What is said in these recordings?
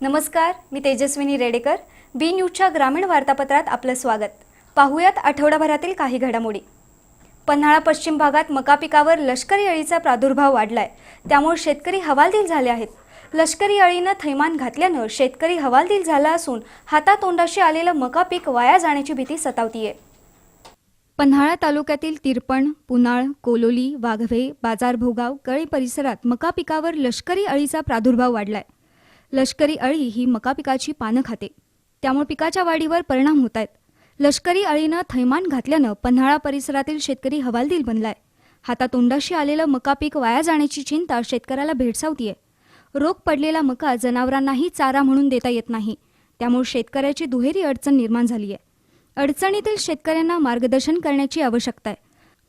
नमस्कार, मी तेजस्विनी रेडेकर. बी न्यूजच्या ग्रामीण वार्तापत्रात आपलं स्वागत. पाहूयात आठवडाभरातील काही घडामोडी. पन्हाळा पश्चिम भागात मका पिकावर लष्करी अळीचा प्रादुर्भाव वाढलाय, त्यामुळे शेतकरी हवालदिल झाले आहेत. लष्करी अळीनं थैमान घातल्यानं शेतकरी हवालदिल झाला असून हातातोंडाशी आलेलं मका पीक वाया जाण्याची भीती सतावतीये. पन्हाळा तालुक्यातील तिरपण, पुनाळ, कोलोली, वाघवे, बाजारभोगाव, कळी परिसरात मका पिकावर लष्करी अळीचा प्रादुर्भाव वाढलाय. लष्करी अळी ही मका पिकाची पानं खाते, त्यामुळे पिकाच्या वाढीवर परिणाम होत आहेत. लष्करी अळीनं थैमान घातल्यानं पन्हाळा परिसरातील शेतकरी हवालदिल बनलाय. हातातोंडाशी आलेलं मका पीक वाया जाण्याची चिंता शेतकऱ्याला भेडसावतीये. रोग पडलेला मका जनावरांनाही चारा म्हणून देता येत नाही, त्यामुळे शेतकऱ्याची दुहेरी अडचण निर्माण झाली आहे. अडचणीतील शेतकऱ्यांना मार्गदर्शन करण्याची आवश्यकता आहे,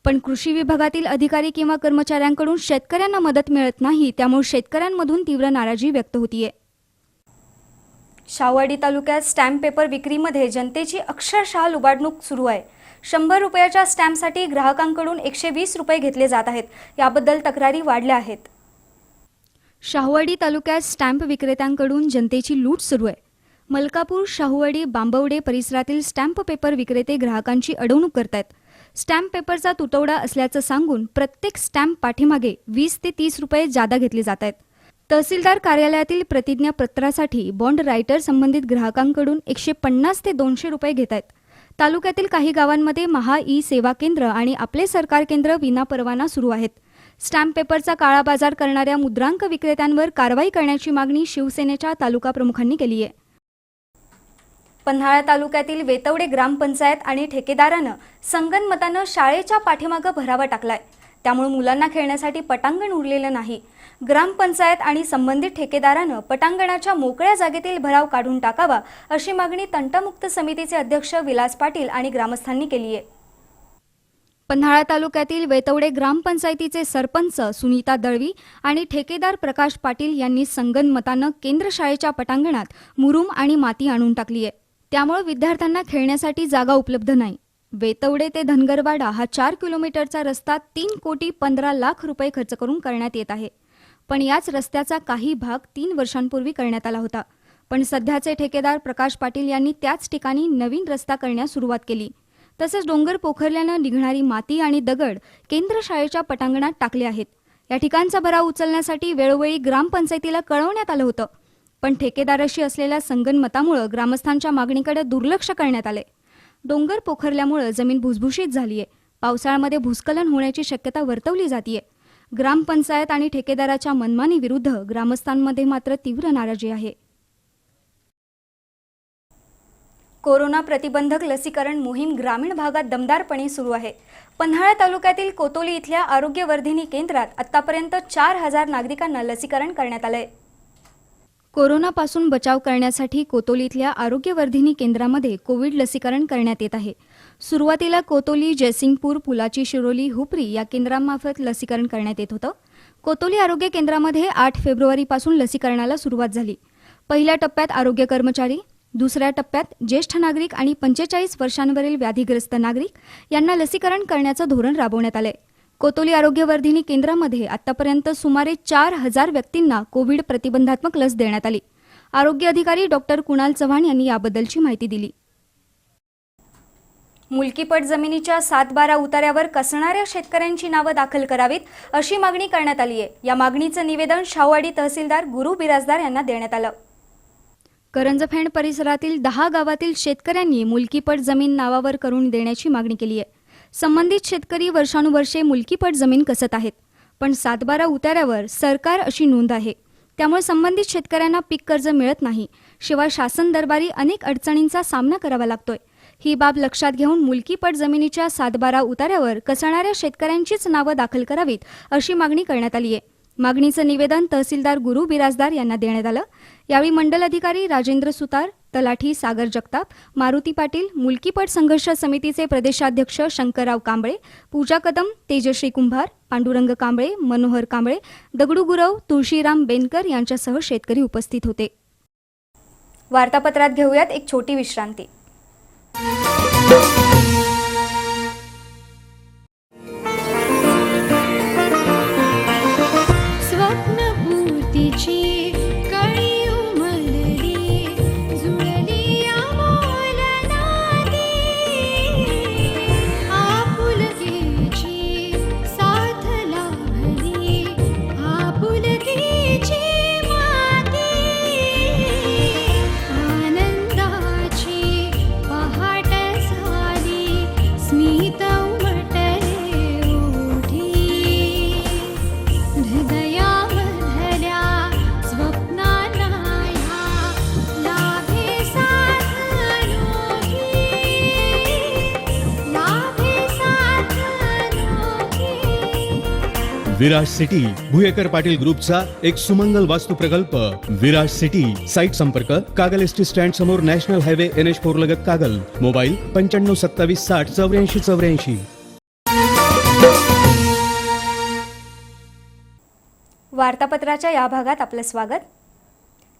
पण कृषी विभागातील अधिकारी किंवा कर्मचाऱ्यांकडून शेतकऱ्यांना मदत मिळत नाही, त्यामुळे शेतकऱ्यांमधून तीव्र नाराजी व्यक्त होतीये. शाहूवाडी तालुक्यात स्टॅम्प पेपर विक्रीमध्ये जनतेची अक्षरशः लुबाडणूक सुरू आहे. 100 रुपयाच्या स्टॅम्पसाठी ग्राहकांकडून 120 रुपये घेतले जात आहेत. याबद्दल तक्रारी वाढल्या आहेत. शाहूवाडी तालुक्यात स्टॅम्प विक्रेत्यांकडून जनतेची लूट सुरू आहे. मलकापूर, शाहूवाडी, बांबवडे परिसरातील स्टॅम्प पेपर विक्रेते ग्राहकांची अडवणूक करतायत. स्टॅम्प पेपरचा तुटवडा असल्याचं सांगून प्रत्येक स्टॅम्प पाठीमागे 20 ते 30 रुपये जादा घेतले जात आहेत. तहसीलदार कार्यालयातील प्रतिज्ञापत्रासाठी बॉन्ड रायटर संबंधित ग्राहकांकडून 150 ते 200 रुपये घेत आहेत. तालुक्यातील काही गावांमध्ये महा ई सेवा केंद्र आणि आपले सरकार केंद्र विनापरवाना सुरू आहेत. स्टॅम्प पेपरचा काळा बाजार करणाऱ्या मुद्रांक विक्रेत्यांवर कारवाई करण्याची मागणी शिवसेनेच्या तालुका प्रमुखांनी केली आहे. पन्हाळा तालुक्यातील वेतवडे ग्रामपंचायत आणि ठेकेदारानं संगनमतानं शाळेच्या पाठीमागं भरावा टाकलाय, त्यामुळे मुलांना खेळण्यासाठी पटांगण उरलेलं नाही. ग्रामपंचायत आणि संबंधित ठेकेदारानं पटांगणाच्या मोकळ्या जागेतील भराव काढून टाकावा अशी मागणी तंटामुक्त समितीचे अध्यक्ष विलास पाटील आणि ग्रामस्थांनी केली आहे. पन्हाळा तालुक्यातील वेतवडे ग्रामपंचायतीचे सरपंच सुनीता दळवी आणि ठेकेदार प्रकाश पाटील यांनी संगनमतानं केंद्र शाळेच्या पटांगणात मुरुम आणि माती आणून टाकली आहे, त्यामुळे विद्यार्थ्यांना खेळण्यासाठी जागा उपलब्ध नाही. वेतवडे ते धनगरवाडा हा 4 किलोमीटरचा रस्ता 3 कोटी 15 लाख रुपये खर्च करून करण्यात येत आहे. पण याच रस्त्याचा काही भाग 3 वर्षांपूर्वी करण्यात आला होता. पण सध्याचे ठेकेदार प्रकाश पाटील यांनी त्याच ठिकाणी नवीन रस्ता करण्यास सुरुवात केली. तसेच डोंगर पोखरल्यानं निघणारी माती आणि दगड केंद्र शाळेच्या पटांगणात टाकले आहेत. या ठिकाणचा भराव उचलण्यासाठी वेळोवेळी ग्रामपंचायतीला कळवण्यात आलं होतं, पण ठेकेदाराशी असलेल्या संगनमतामुळे ग्रामस्थांच्या मागणीकडे दुर्लक्ष करण्यात आले. डोंगर पोखरल्यामुळे जमीन भुसभुशीत झालीय. पावसाळ्यामध्ये भूस्खलन होण्याची शक्यता वर्तवली जातीये. ग्रामपंचायत आणि ठेकेदाराच्या मनमानी विरुद्ध ग्रामस्थांमध्ये मात्र तीव्र नाराजी आहे. कोरोना प्रतिबंधक लसीकरण मोहीम ग्रामीण भागात दमदारपणे सुरू आहे. पन्हाळा तालुक्यातील कोतोली इथल्या आरोग्यवर्धिनी केंद्रात आतापर्यंत 4000 नागरिकांना लसीकरण करण्यात आलंय. कोरोनापासून बचाव करण्यासाठी कोतोली इथल्या आरोग्यवर्धिनी केंद्रामध्ये कोविड लसीकरण करण्यात येत आहे. सुरुवातीला कोतोली, जयसिंगपूर, पुलाची शिरोली, हुपरी या केंद्रांमार्फत लसीकरण करण्यात येत होतं. कोतोली आरोग्य केंद्रामध्ये 8 फेब्रुवारीपासून लसीकरणाला सुरुवात झाली. पहिल्या टप्प्यात आरोग्य कर्मचारी, दुसऱ्या टप्प्यात ज्येष्ठ नागरिक आणि 45 वर्षांवरील व्याधीग्रस्त नागरिक यांना लसीकरण करण्याचं धोरण राबवण्यात आलंय. कोतोली आरोग्यवर्धिनी केंद्रामध्ये आतापर्यंत सुमारे 4000 व्यक्तींना कोविड प्रतिबंधात्मक लस देण्यात आली. आरोग्य अधिकारी डॉक्टर कुणाल चव्हाण यांनी याबद्दलची माहिती दिली. मुलकीपट जमिनीच्या 7-12 उतार्यावर कसणाऱ्या शेतकऱ्यांची नावं दाखल करावीत अशी मागणी करण्यात आली आहे. या मागणीचं निवेदन शाहूवाडी तहसीलदार गुरु बिराजदार यांना देण्यात आलं. करंजफेंड परिसरातील 10 गावातील शेतकऱ्यांनी मुलकीपट जमीन नावावर करून देण्याची मागणी केली आहे. संबंधित शेतकरी वर्षानुवर्षे मुलकीपट जमीन कसत आहेत, पण 7-12 उतार्यावर सरकार अशी नोंद आहे, त्यामुळे संबंधित शेतकऱ्यांना पीक कर्ज मिळत नाही. शिवाय शासन दरबारी अनेक अडचणींचा सामना करावा लागतोय. ही बाब लक्षात घेऊन मुलकीपट जमिनीच्या 7/12 उतार्यावर कसणाऱ्या शेतकऱ्यांचीच नावं दाखल करावीत अशी मागणी करण्यात आली आहे. मागणीचं निवेदन तहसीलदार गुरु बिराजदार यांना देण्यात आलं. यावेळी मंडल अधिकारी राजेंद्र सुतार, तलाठी सागर जगताप, मारुती पाटील, मुलकीपट संघर्ष समितीचे प्रदेशाध्यक्ष शंकरराव कांबळे, पूजा कदम, तेजश्री कुंभार, पांडुरंग कांबळे, मनोहर कांबळे, दगडू गुरव, तुळशीराम बेनकर यांच्यासह शेतकरी उपस्थित होते. वार्तापत्रात घेऊयात एक छोटी विश्रांती. विराज सिटी भुयेकर पाटील ग्रुपचा एक सुमंगल वास्तू प्रकल्प विराज सिटी. साईट संपर्क कागल एसटी स्टँड समोर नॅशनल हायवे NH4 लगत कागल. मोबाईल 9527608484. वार्तापत्राच्या या भागात आपलं स्वागत.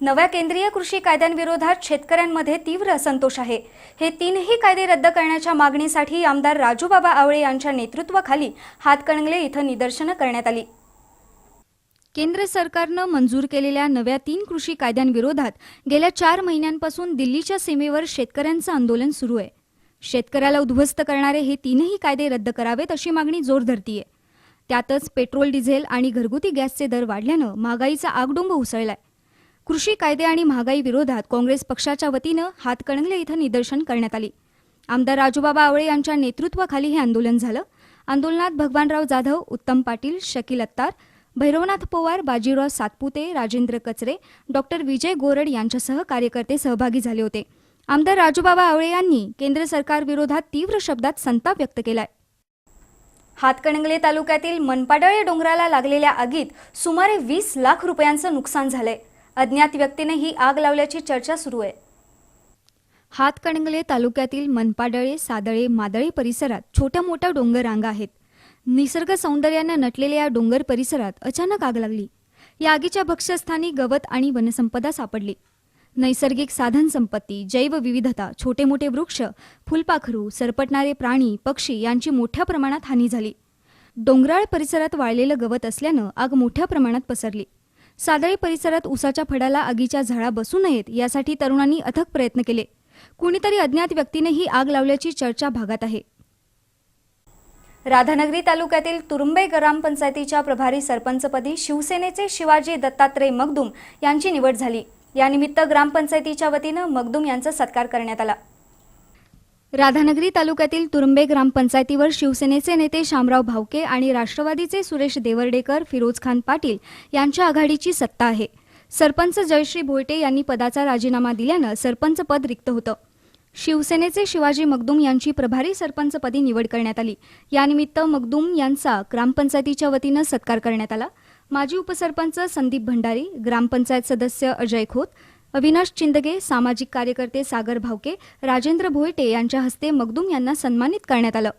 नव्या केंद्रीय कृषी कायद्यांविरोधात शेतकऱ्यांमध्ये तीव्र असंतोष आहे. हे तीनही कायदे रद्द करण्याच्या मागणीसाठी आमदार राजूबाबा आवळे यांच्या नेतृत्वाखाली हातकणंगले इथं निदर्शनं करण्यात आली. केंद्र सरकारनं मंजूर केलेल्या नव्या 3 कृषी कायद्यांविरोधात गेल्या 4 महिन्यांपासून दिल्लीच्या सीमेवर शेतकऱ्यांचं आंदोलन सुरू आहे. शेतकऱ्याला उद्ध्वस्त करणारे हे तीनही कायदे रद्द करावेत अशी मागणी जोर धरतीये. त्यातच पेट्रोल, डिझेल आणि घरगुती गॅसचे दर वाढल्यानं महागाईचा आगडोंब उसळलाय. कृषी कायदे आणि महागाई विरोधात काँग्रेस पक्षाच्या वतीनं हातकणंगले इथं निदर्शन करण्यात आली. आमदार राजूबाबा आवळे यांच्या नेतृत्वाखाली हे आंदोलन झालं. आंदोलनात भगवानराव जाधव, उत्तम पाटील, शकील अत्तार, भैरवनाथ पवार, बाजीराव सातपुते, राजेंद्र कचरे, डॉक्टर विजय गोरड यांच्यासह कार्यकर्ते सहभागी झाले होते. आमदार राजूबाबा आवळे यांनी केंद्र सरकारविरोधात तीव्र शब्दात संताप व्यक्त केलाय. हातकणंगले तालुक्यातील मनपाडळे डोंगराला लागलेल्या आगीत सुमारे 20 लाख रुपयांचं नुकसान झालंय. अज्ञात व्यक्तीने ही आग लावल्याची चर्चा सुरू आहे. हातकणंगले तालुक्यातील मनपाडळे, सादळे, मादळे परिसरात छोट्या मोठ्या डोंगर रांगा आहेत. निसर्ग सौंदर्यानं नटलेल्या या डोंगर परिसरात अचानक आग लागली. या आगीच्या भक्ष्यस्थानी गवत आणि वनसंपदा सापडली. नैसर्गिक साधन संपत्ती, जैवविविधता, छोटे मोठे वृक्ष, फुलपाखरू, सरपटणारे प्राणी, पक्षी यांची मोठ्या प्रमाणात हानी झाली. डोंगराळ परिसरात वाळलेलं गवत असल्यानं आग मोठ्या प्रमाणात पसरली. सादळी परिसरात उसाच्या फडाला आगीच्या झळा बसू नयेत यासाठी तरुणांनी अथक प्रयत्न केले. कुणीतरी अज्ञात व्यक्तीने ही आग लावल्याची चर्चा भागात आहे. राधानगरी तालुक्यातील तुरुंबे ग्रामपंचायतीच्या प्रभारी सरपंचपदी शिवसेनेचे शिवाजी दत्तात्रय मगदूम यांची निवड झाली. यानिमित्त ग्रामपंचायतीच्या वतीनं मगदूम यांचा सत्कार करण्यात आला. राधानगरी तालुक्यातील तुरुंबे ग्रामपंचायतीवर शिवसेनेचे नेते शामराव भावके आणि राष्ट्रवादीचे सुरेश देवर्डेकर, फिरोज खान पाटील यांच्या आघाडीची सत्ता आहे. सरपंच जयश्री भोयटे यांनी पदाचा राजीनामा दिल्यानं सरपंच पद रिक्त होतं. शिवसेनेचे शिवाजी मगदूम यांची प्रभारी सरपंचपदी निवड करण्यात आली. यानिमित्त मगदूम यांचा ग्रामपंचायतीच्या वतीनं सत्कार करण्यात आला. माजी उपसरपंच संदीप भंडारी, ग्रामपंचायत सदस्य अजय खोत, अविनाश चिंदगे, सामाजिक कार्यकर्ते सागर भावके, राजेंद्र भोयटे यांच्या हस्ते मगदूम यांना सन्मानित करण्यात आलं.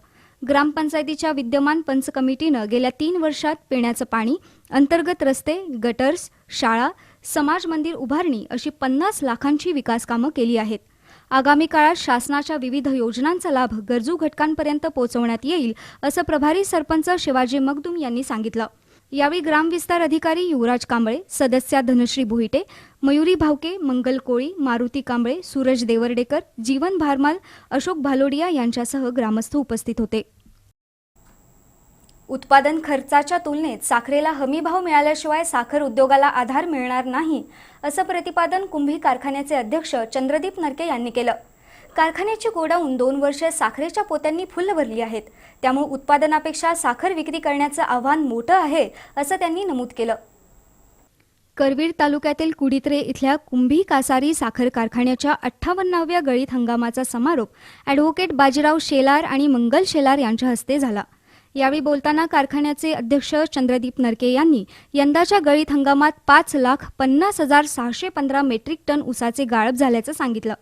ग्रामपंचायतीच्या विद्यमान पंच कमिटीनं गेल्या 3 वर्षात पिण्याचं पाणी, अंतर्गत रस्ते, गटर्स, शाळा, समाज मंदिर उभारणी अशी 50 लाखांची विकास कामं केली आहेत. आगामी काळात शासनाच्या विविध योजनांचा लाभ गरजू घटकांपर्यंत पोहोचवण्यात येईल असं प्रभारी सरपंच शिवाजी मगदूम यांनी सांगितलं. यावेळी ग्रामविस्तार अधिकारी युवराज कांबळे, सदस्या धनश्री भोईटे, मयुरी भावके, मंगल कोळी, मारुती कांबळे, सूरज देवर्डेकर, जीवन भारमाल, अशोक भालोडिया यांच्यासह ग्रामस्थ उपस्थित होते. उत्पादन खर्चाच्या तुलनेत साखरेला हमीभाव मिळाल्याशिवाय साखर उद्योगाला आधार मिळणार नाही असं प्रतिपादन कुंभी कारखान्याचे अध्यक्ष चंद्रदीप नरके यांनी केलं. कारखान्याची गोडाऊन 2 वर्षे साखरेच्या पोत्यांनी फुल्ल भरली आहेत. त्यामुळे उत्पादनापेक्षा साखर विक्री करण्याचं आव्हान मोठं आहे असं त्यांनी नमूद केलं. करवीर तालुक्यातील कुडित्रे इथल्या कुंभी कासारी साखर कारखान्याच्या 58व्या गळीत हंगामाचा समारोप ॲडव्होकेट बाजीराव शेलार आणि मंगल शेलार यांच्या हस्ते झाला. यावेळी बोलताना कारखान्याचे अध्यक्ष चंद्रदीप नरके यांनी यंदाच्या गळीत हंगामात 5,50,615 मेट्रिक टन ऊसाचे गाळप झाल्याचं सांगितलं.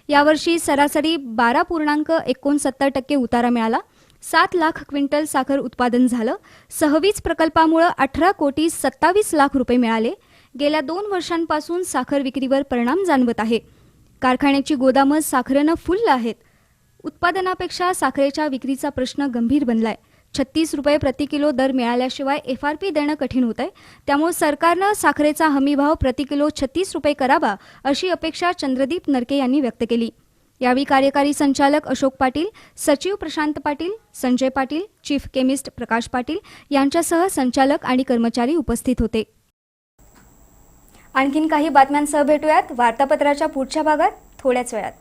यावर्षी सरासरी 12.69% उतारा मिळाला. 7 लाख क्विंटल साखर उत्पादन झालं. 26 प्रकल्पामुळे 18,27 लाख रुपये मिळाले. गेल्या 2 वर्षांपासून साखर विक्रीवर परिणाम जाणवत आहे. कारखान्याची गोदामं साखरेनं फुल्ल आहेत. उत्पादनापेक्षा साखरेच्या विक्रीचा प्रश्न गंभीर बनलाय. 36 रुपये प्रति किलो दर मिळाल्याशिवाय FRP देणं कठीण होत आहे. त्यामुळे सरकारनं साखरेचा हमीभाव प्रति किलो 36 रुपये करावा अशी अपेक्षा चंद्रदीप नरके यांनी व्यक्त केली. यावेळी कार्यकारी संचालक अशोक पाटील, सचिव प्रशांत पाटील, संजय पाटील, चीफ केमिस्ट प्रकाश पाटील यांच्यासह संचालक आणि कर्मचारी उपस्थित होते. आणखीन काही बातम्यांसह भेटूयात वार्तापत्राच्या पुढच्या भागात थोड्याच वेळात.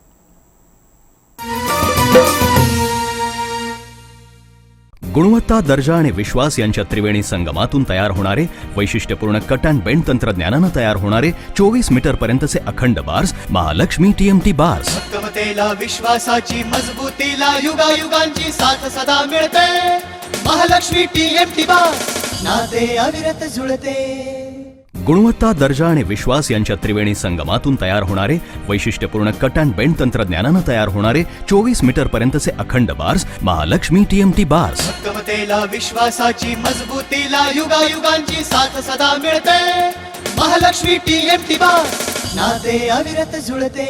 गुणवत्ता, दर्जा आणि विश्वास यांच्या त्रिवेणी संगमातून तयार होणारे वैशिष्ट्यपूर्ण कट अँड बेंड तंत्रज्ञानानं तयार होणारे 24 मीटर पर्यंतचे अखंड बार्स महालक्ष्मी TMT बार्स. उत्तमतेला, विश्वासाची, मजबूतीला युगायुगांची साथ सदा मिळते. महालक्ष्मी TMT बार्स, नाते अविरत जुळते. गुणवत्ता, दर्जा आणि विश्वास यांच्या त्रिवेणी संगमातून तयार होणारे वैशिष्ट्यपूर्ण कट अँड बेंड तंत्रज्ञानानं तयार होणारे 24 मीटर पर्यंतचे अखंड बार्स महालक्ष्मी TMT बार्स. उत्तमतेला, विश्वासाची, मजबूतीला युगायुगांची साथ सदा मिळते. महालक्ष्मी TMT बार्स, नाते अविरत जुळते.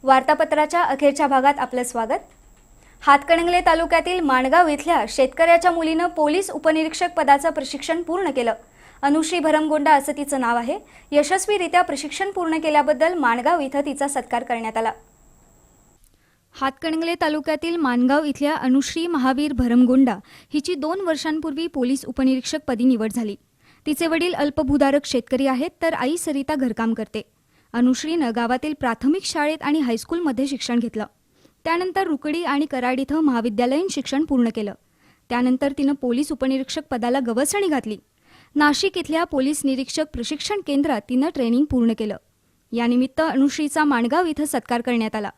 वार्तापत्राच्या अखेरच्या भागात आपलं स्वागत. हातकणंगले तालुक्यातील माणगाव इथल्या शेतकऱ्याच्या मुलीनं पोलीस उपनिरीक्षक पदाचं प्रशिक्षण पूर्ण केलं. अनुश्री भरमगोंडा असं तिचं नाव आहे. यशस्वीरित्या प्रशिक्षण पूर्ण केल्याबद्दल माणगाव इथं तिचा सत्कार करण्यात आला. हातकणंगले तालुक्यातील माणगाव इथल्या अनुश्री महावीर भरमगोंडा हिची 2 वर्षांपूर्वी पोलीस उपनिरीक्षक पदी निवड झाली. तिचे वडील अल्पभूधारक शेतकरी आहेत, तर आई सरिता घरकाम करते. अनुश्रीनं गावातील प्राथमिक शाळेत आणि हायस्कूलमध्ये शिक्षण घेतलं. त्यानंतर रुकडी आणि कराड इथं महाविद्यालयीन शिक्षण पूर्ण केलं. त्यानंतर तिनं पोलीस उपनिरीक्षक पदाला गवसणी घातली. नाशिक इथल्या पोलीस निरीक्षक प्रशिक्षण केंद्रात तिनं ट्रेनिंग पूर्ण केलं. यानिमित्त अनुश्रीचा माणगाव इथं सत्कार करण्यात आला.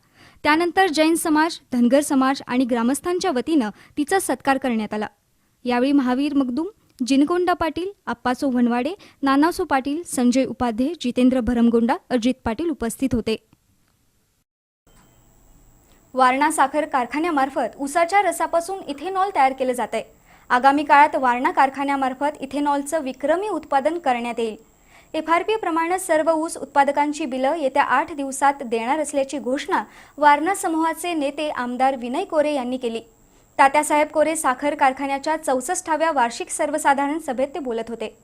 त्यानंतर जैन समाज, धनगर समाज आणि ग्रामस्थांच्या वतीनं तिचा सत्कार करण्यात आला. यावेळी महावीर मगदूम, जिनगोंडा पाटील, आप्पासो वनवाडे, नानासो पाटील, संजय उपाध्ये, जितेंद्र भरमगोंडा, अजित पाटील उपस्थित होते. वारणा साखर कारखान्यामार्फत ऊसाच्या रसापासून इथेनॉल तयार केलं जात आहे. आगामी काळात वारणा कारखान्यामार्फत इथेनॉलचं विक्रमी उत्पादन करण्यात येईल. FRP प्रमाणे सर्व ऊस उत्पादकांची बिलं येत्या 8 दिवसात देणार असल्याची घोषणा वारणा समूहाचे नेते आमदार विनय कोरे यांनी केली. तात्यासाहेब कोरे साखर कारखान्याच्या 64व्या वार्षिक सर्वसाधारण सभेत ते बोलत होते.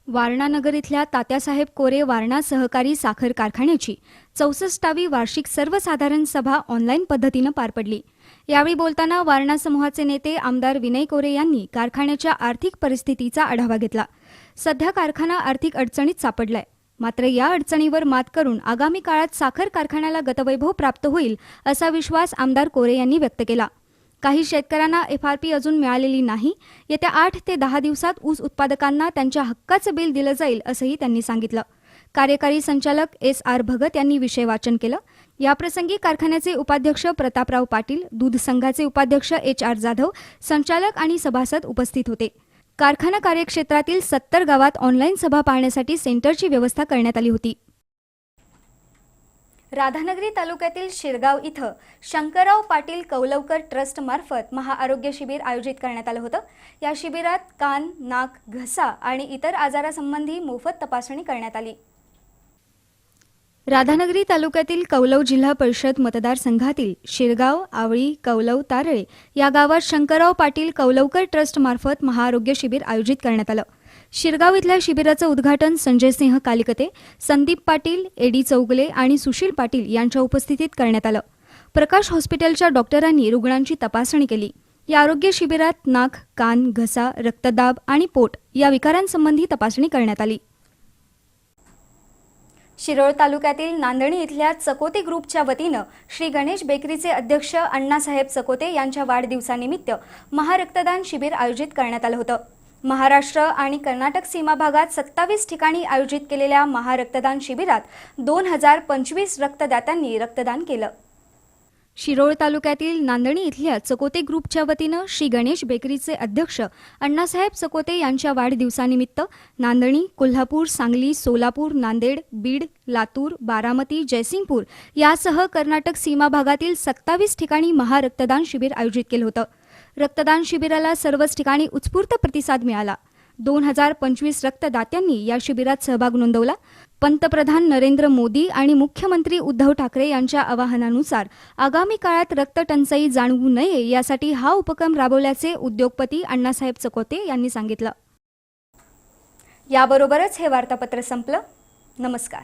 वारणा नगर इथल्या तात्यासाहेब कोरे वारणा सहकारी साखर कारखान्याची 64वी वार्षिक सर्वसाधारण सभा ऑनलाईन पद्धतीनं पार पडली. यावेळी बोलताना वारणा समूहाचे नेते आमदार विनय कोरे यांनी कारखान्याच्या आर्थिक परिस्थितीचा आढावा घेतला. सध्या कारखाना आर्थिक अडचणीत सापडलाय. मात्र या अडचणीवर मात करून आगामी काळात साखर कारखान्याला गतवैभव प्राप्त होईल असा विश्वास आमदार कोरे यांनी व्यक्त केला. काही शेतकऱ्यांना FRP अजून मिळालेली नाही. येत्या 8 ते 10 दिवसात ऊस उत्पादकांना त्यांच्या हक्काचं बिल दिलं जाईल असंही त्यांनी सांगितलं. कार्यकारी संचालक SR भगत यांनी विषय वाचन केलं. याप्रसंगी कारखान्याचे उपाध्यक्ष प्रतापराव पाटील, दूध संघाचे उपाध्यक्ष HR जाधव, संचालक आणि सभासद उपस्थित होते. कारखाना कार्यक्षेत्रातील 70 गावात ऑनलाईन सभा पाहण्यासाठी सेंटरची व्यवस्था करण्यात आली होती. राधानगरी तालुक्यातील शिरगाव इथं शंकरराव पाटील कौलवकर ट्रस्ट मार्फत महाआरोग्य शिबिर आयोजित करण्यात आलं होतं. या शिबिरात कान, नाक, घसा आणि इतर आजारासंबंधी मोफत तपासणी करण्यात आली. राधानगरी तालुक्यातील कौलव जिल्हा परिषद मतदारसंघातील शिरगाव, आवळी, कौलव, तारळे या गावात शंकरराव पाटील कौलवकर ट्रस्ट मार्फत महाआरोग्य शिबिर आयोजित करण्यात आलं. शिरगाव इथल्या शिबिराचं उद्घाटन संजय सिंह कालिकते, संदीप पाटील, एडी चौगले आणि सुशील पाटील यांच्या उपस्थितीत करण्यात आलं. प्रकाश हॉस्पिटलच्या डॉक्टरांनी रुग्णांची तपासणी केली. या आरोग्य शिबिरात नाक, कान, घसा, रक्तदाब आणि पोट या विकारांसंबंधी तपासणी करण्यात आली. शिरोळ तालुक्यातील नांदणी इथल्या चकोते ग्रुपच्या वतीनं श्री गणेश बेकरीचे अध्यक्ष अण्णासाहेब चकोते यांच्या वाढदिवसानिमित्त महारक्तदान शिबिर आयोजित करण्यात आलं होतं. महाराष्ट्र आणि कर्नाटक सीमा भागात 27 ठिकाणी आयोजित केलेल्या महारक्तदान शिबिरात 2025 रक्तदात्यांनी रक्तदान केलं. शिरोळ तालुक्यातील नांदणी इथल्या चकोते ग्रुपच्या वतीनं श्री गणेश बेकरीचे अध्यक्ष अण्णासाहेब चकोते यांच्या वाढदिवसानिमित्त नांदणी, कोल्हापूर, सांगली, सोलापूर, नांदेड, बीड, लातूर, बारामती, जयसिंगपूर यासह कर्नाटक सीमा भागातील 27 ठिकाणी महारक्तदान शिबिर आयोजित केलं होतं. रक्तदान शिबिराला सर्वच ठिकाणी उत्स्फूर्त प्रतिसाद मिळाला. 2025 रक्तदात्यांनी या शिबिरात सहभाग नोंदवला. पंतप्रधान नरेंद्र मोदी आणि मुख्यमंत्री उद्धव ठाकरे यांच्या आवाहनानुसार आगामी काळात रक्तटंचाई जाणवू नये यासाठी हा उपक्रम राबवल्याचे उद्योगपती अण्णासाहेब चकोते यांनी सांगितलं. याबरोबरच हे वार्तापत्र संपलं. नमस्कार.